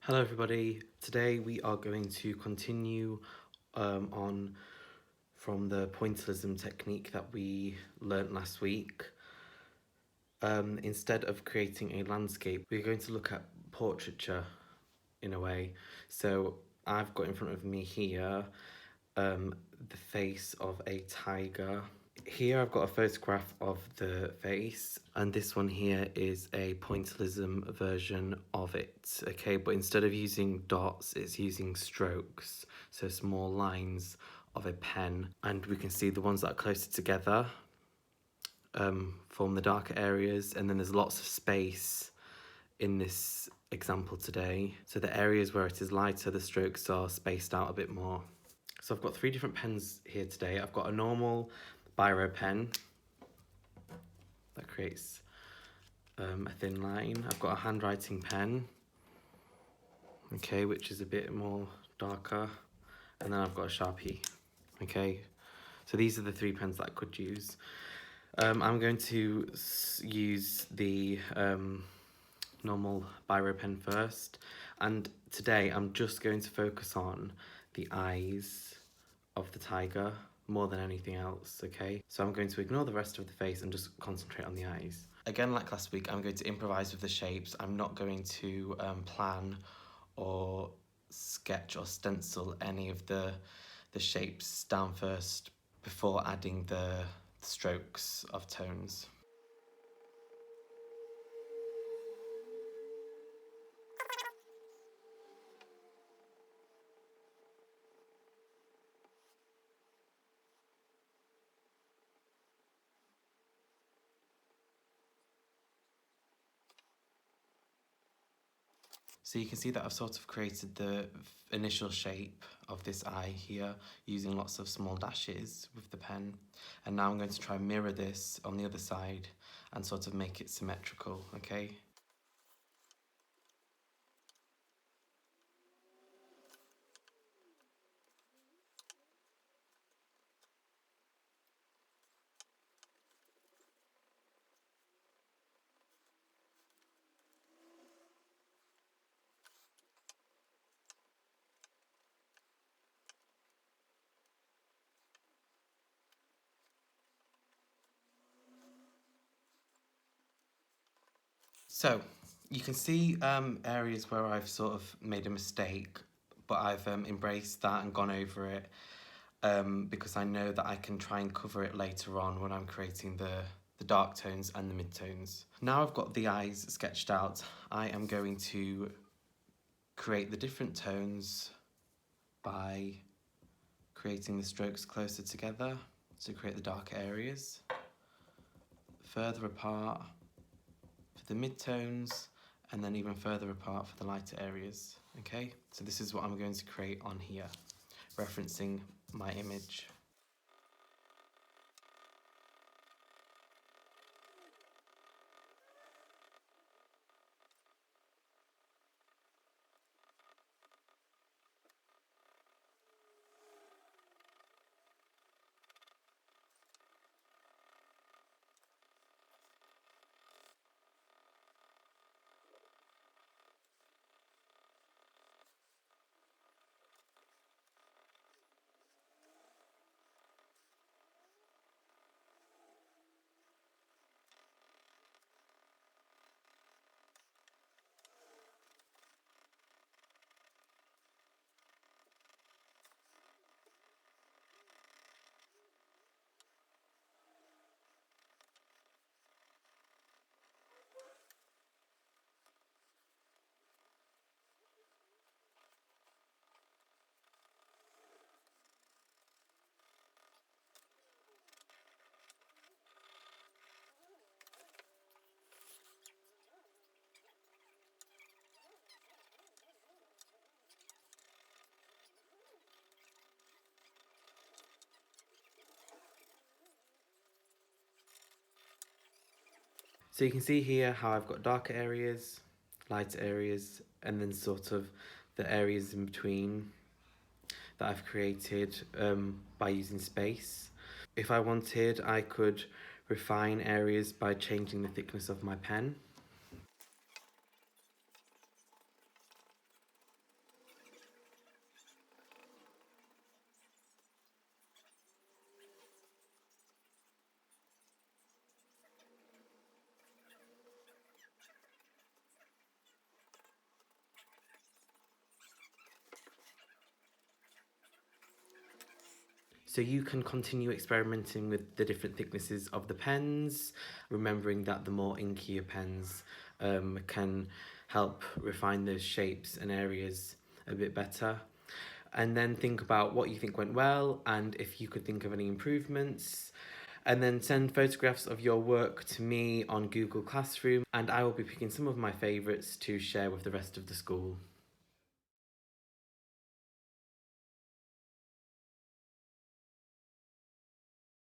Hello everybody, today we are going to continue on from the pointillism technique that we learnt last week. Instead of creating a landscape, we're going to look at portraiture in a way. So I've got in front of me here the face of a tiger. Here I've got a photograph of the face, and this one here is a pointillism version of it, okay? But instead of using dots, it's using strokes, so small lines of a pen. And we can see the ones that are closer together form the darker areas, and then there's lots of space in this example today. So the areas where it is lighter, the strokes are spaced out a bit more. So I've got three different pens here today. I've got a normal biro pen that creates a thin line. I've got a handwriting pen, okay, which is a bit more darker, and then I've got a Sharpie, okay. So these are the three pens that I could use. I'm going to use the normal biro pen first, and today I'm just going to focus on the eyes of the tiger more than anything else, okay? So I'm going to ignore the rest of the face and just concentrate on the eyes. Again, like last week, I'm going to improvise with the shapes. I'm not going to plan or sketch or stencil any of the shapes down first before adding the strokes of tones. So you can see that I've sort of created the initial shape of this eye here using lots of small dashes with the pen. And now I'm going to try and mirror this on the other side and sort of make it symmetrical, okay? So you can see areas where I've sort of made a mistake, but I've embraced that and gone over it because I know that I can try and cover it later on when I'm creating the dark tones and the mid-tones. Now I've got the eyes sketched out, I am going to create the different tones by creating the strokes closer together to create the darker areas, further apart for the mid-tones, and then even further apart for the lighter areas, okay? So this is what I'm going to create on here, referencing my image. So you can see here how I've got darker areas, lighter areas, and then sort of the areas in between that I've created by using space. If I wanted, I could refine areas by changing the thickness of my pen. So you can continue experimenting with the different thicknesses of the pens, remembering that the more inkier pens can help refine those shapes and areas a bit better. And then think about what you think went well and if you could think of any improvements. And then send photographs of your work to me on Google Classroom, and I will be picking some of my favourites to share with the rest of the school.